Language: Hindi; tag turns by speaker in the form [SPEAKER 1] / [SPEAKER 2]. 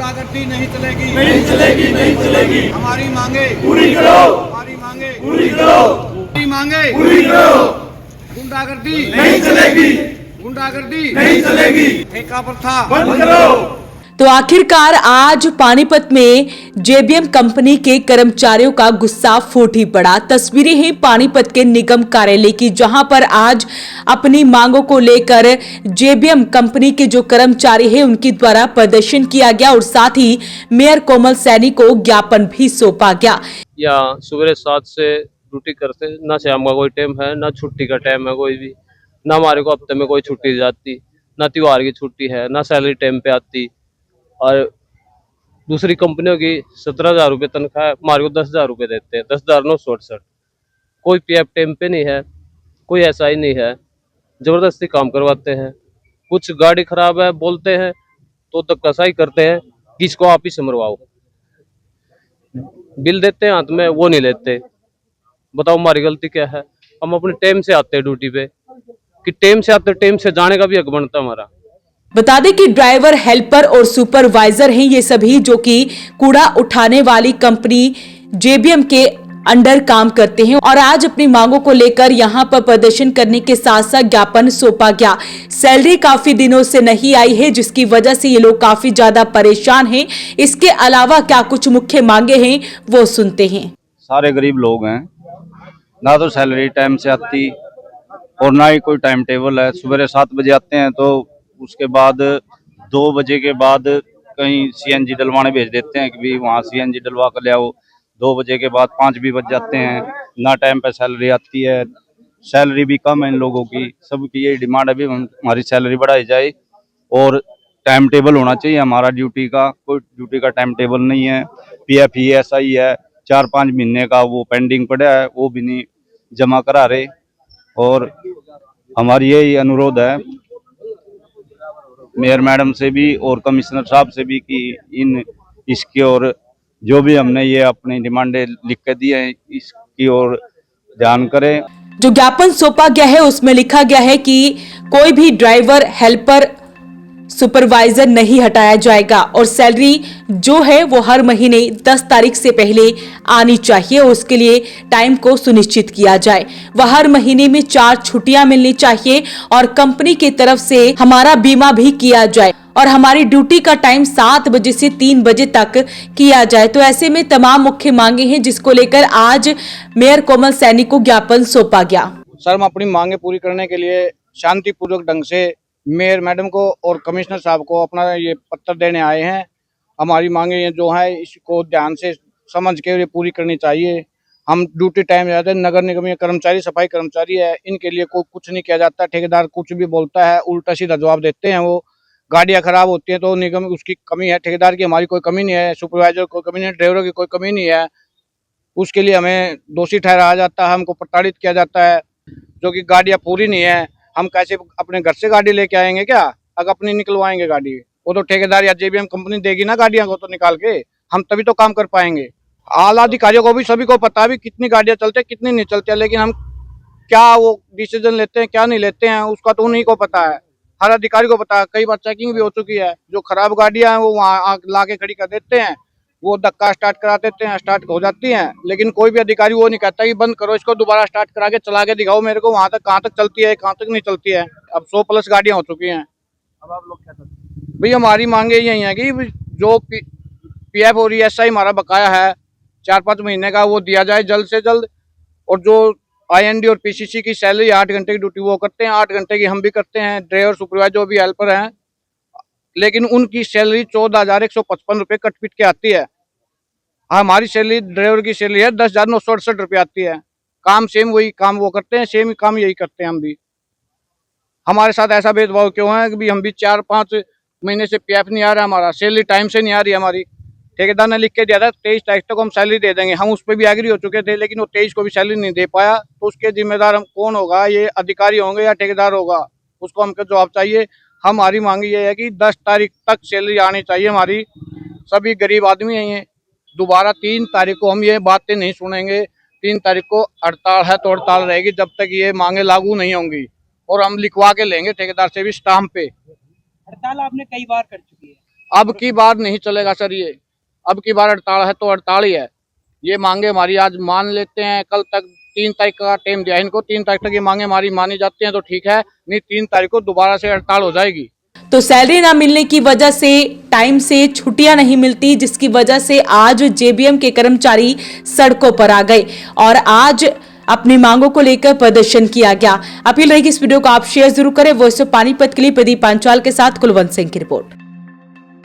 [SPEAKER 1] गुंडागर्दी नहीं चलेगी,
[SPEAKER 2] नहीं चलेगी, नहीं चलेगी।
[SPEAKER 1] हमारी मांगे
[SPEAKER 2] पूरी करो,
[SPEAKER 1] हमारी मांगे
[SPEAKER 2] पूरी करो,
[SPEAKER 1] हमारी मांगे
[SPEAKER 2] पूरी करो।
[SPEAKER 1] गुंडागर्दी
[SPEAKER 2] नहीं चलेगी,
[SPEAKER 1] गुंडागर्दी
[SPEAKER 2] नहीं चलेगी।
[SPEAKER 1] ठेका प्रथा
[SPEAKER 2] बंद करो।
[SPEAKER 3] तो आखिरकार आज पानीपत में जेबीएम कंपनी के कर्मचारियों का गुस्सा फूट ही पड़ा। तस्वीरें हैं पानीपत के निगम कार्यालय की, जहां पर आज अपनी मांगों को लेकर जेबीएम कंपनी के जो कर्मचारी हैं उनके द्वारा प्रदर्शन किया गया और साथ ही मेयर कोमल सैनी को ज्ञापन भी सौंपा गया।
[SPEAKER 4] या सुबह 7 से ड्यूटी करते, ना शाम का कोई टाइम है, ना छुट्टी का टाइम है कोई भी, ना हमारे को हफ्ते में कोई छुट्टी जाती, ना त्योहार की छुट्टी है, ना सैलरी टाइम पे आती। और दूसरी कंपनियों की 17,000 रुपये तनख्वाह, हमारे को 10,000 रुपये देते हैं, 10,968। कोई पीएफ टाइम पे नहीं है, कोई ऐसा ही नहीं है, जबरदस्ती काम करवाते हैं। कुछ गाड़ी खराब है बोलते हैं तो धक्काशाही करते हैं कि इसको आप ही से मरवाओ। बिल देते हैं हाथ में, वो नहीं लेते। बताओ हमारी गलती क्या है? हम अपने टाइम से आते हैं ड्यूटी पे, कि टाइम से आते, टाइम से जाने का भी हक बनता है हमारा।
[SPEAKER 3] बता दें कि ड्राइवर, हेल्पर और सुपरवाइजर हैं ये सभी, जो कि कूड़ा उठाने वाली कंपनी जेबीएम के अंडर काम करते हैं और आज अपनी मांगों को लेकर यहां पर प्रदर्शन करने के साथ साथ ज्ञापन सौंपा गया। सैलरी काफी दिनों से नहीं आई है, जिसकी वजह से ये लोग काफी ज्यादा परेशान हैं। इसके अलावा क्या कुछ मुख्य मांगे हैं वो सुनते हैं।
[SPEAKER 5] सारे गरीब लोग हैं, ना तो सैलरी टाइम से आती और ना ही कोई टाइम टेबल है। सुबह 7 बजे आते हैं तो उसके बाद 2 बजे के बाद कहीं सीएनजी डलवाने भेज देते हैं कि भी वहाँ सीएनजी डलवा कर ले आओ। 2 बजे के बाद 5 भी बज जाते हैं, ना टाइम पे सैलरी आती है। सैलरी भी कम है इन लोगों की। सबकी यही डिमांड है भी हमारी सैलरी बढ़ाई जाए और टाइम टेबल होना चाहिए हमारा ड्यूटी का। कोई ड्यूटी का टाइम टेबल नहीं है। पीएफ ही ऐसा ही है, 4-5 महीने का वो पेंडिंग पड़ा है, वो भी नहीं जमा करा रहे। और हमारी यही अनुरोध है मेयर मैडम से भी और कमिश्नर साहब से भी कि इन इसकी और जो भी हमने ये अपनी डिमांडें लिख के दी है इसकी और ध्यान करें।
[SPEAKER 3] जो ज्ञापन सौंपा गया है उसमें लिखा गया है कि कोई भी ड्राइवर, हेल्पर, सुपरवाइजर नहीं हटाया जाएगा और सैलरी जो है वो हर महीने 10 तारीख से पहले आनी चाहिए। उसके लिए टाइम को सुनिश्चित किया जाए। वह हर महीने में 4 छुट्टियां मिलनी चाहिए और कंपनी की तरफ से हमारा बीमा भी किया जाए और हमारी ड्यूटी का टाइम 7 बजे से 3 बजे तक किया जाए। तो ऐसे में तमाम मुख्य मांगे हैं जिसको लेकर आज मेयर कोमल सैनी को ज्ञापन सौंपा गया।
[SPEAKER 1] सर, हम अपनी मांगे पूरी करने के लिए शांतिपूर्वक ढंग से मेयर मैडम को और कमिश्नर साहब को अपना ये पत्र देने आए हैं। हमारी मांगे ये जो है इसको ध्यान से समझ के ये पूरी करनी चाहिए। हम ड्यूटी टाइम जाते हैं, नगर निगम के कर्मचारी, सफाई कर्मचारी है, इनके लिए कोई कुछ नहीं किया जाता। ठेकेदार कुछ भी बोलता है उल्टा सीधा जवाब देते हैं। वो गाड़ियां खराब होती हैं तो निगम उसकी कमी है, ठेकेदार की हमारी कोई कमी नहीं है, सुपरवाइजर कोई कमी नहीं है, ड्राइवरों की कोई कमी नहीं है। उसके लिए हमें दोषी ठहराया जाता है, हमको प्रताड़ित किया जाता है। जो कि गाड़ियां पूरी नहीं है, हम कैसे अपने घर से गाड़ी लेके आएंगे क्या? अगर अपनी निकलवाएंगे गाड़ी, वो तो ठेकेदार या जेबीएम कंपनी देगी ना गाड़ियां को तो निकाल के, हम तभी तो काम कर पाएंगे। आला अधिकारियों को भी सभी को पता है भी कितनी गाड़ियां चलते हैं कितनी नहीं चलती है, लेकिन हम क्या वो डिसीजन लेते हैं क्या नहीं लेते हैं उसका तो उन्हीं को पता है। हर अधिकारी को पता है। कई बार चेकिंग भी हो चुकी है, जो खराब गाड़ियां हैं वो वहाँ ला के खड़ी कर देते हैं, वो धक्का स्टार्ट करा देते हैं, स्टार्ट हो जाती हैं, लेकिन कोई भी अधिकारी वो नहीं कहता कि बंद करो इसको, दोबारा स्टार्ट करा के चला के दिखाओ मेरे को वहां तक कहाँ तक चलती है कहाँ तक नहीं चलती है। अब 100+ गाड़ियां हो चुकी हैं। अब आप लोग क्या चाहते हैं? भाई हमारी मांगे यही है कि जो पीएफ और ईएसआई हमारा बकाया है 4-5 महीने का वो दिया जाए जल्द से जल्द। और जो आईएनडी और पीसीसी की सैलरी 8 घंटे की ड्यूटी वो करते हैं, 8 घंटे की हम भी करते हैं, ड्राइवर, सुपरवाइजर जो भी हेल्पर हैं, लेकिन उनकी सैलरी 14,155 रुपये कट-पिट के आती है। हमारी सैलरी, ड्राइवर की सैलरी है 10,968 रुपये आती है। काम सेम, वही काम वो करते हैं, सेम काम यही करते हैं हम भी। हमारे साथ ऐसा भेदभाव क्यों है कि हम भी 4-5 महीने से पीएफ नहीं आ रहा, हमारा सैलरी टाइम से नहीं आ रही हमारी। ठेकेदार ने लिख के दिया था 23 तारीख तक हम सैलरी दे देंगे, हम उस पर भी एग्री हो चुके थे, लेकिन वो 23 को भी सैलरी नहीं दे पाया। तो उसके जिम्मेदार हम कौन होगा? ये अधिकारी होंगे या ठेकेदार होगा? उसको हमको जवाब चाहिए। हमारी मांग ये है कि 10 तारीख तक सैलरी आनी चाहिए हमारी। सभी गरीब आदमी हैं ये। दोबारा 3 तारीख को हम ये बातें नहीं सुनेंगे। 3 तारीख को हड़ताल है तो हड़ताल रहेगी जब तक ये मांगे लागू नहीं होंगी, और हम लिखवा के लेंगे ठेकेदार से भी स्टाम्प पे।
[SPEAKER 6] हड़ताल आपने कई बार कर चुकी है।
[SPEAKER 1] अब की बार नहीं चलेगा सर, ये अब की बार हड़ताल है तो हड़ताल ही है। ये मांगे हमारी आज मान लेते हैं, कल तक 3 तारीख का टाइम दिया है इनको, 3 तारीख तक ये मांगे हमारी मानी जाती हैं तो ठीक है, नहीं 3 तारीख को दोबारा से हड़ताल हो जाएगी।
[SPEAKER 3] तो सैलरी ना मिलने की वजह से टाइम से छुट्टियां नहीं मिलती, जिसकी वजह से आज जेबीएम के कर्मचारी सड़कों पर आ गए और आज अपनी मांगों को लेकर प्रदर्शन किया गया। अपील रहेगी इस वीडियो को आप शेयर जरूर करें। वॉइस ऑफ पानीपत के लिए प्रदीप पांचाल के साथ कुलवंत सिंह की रिपोर्ट।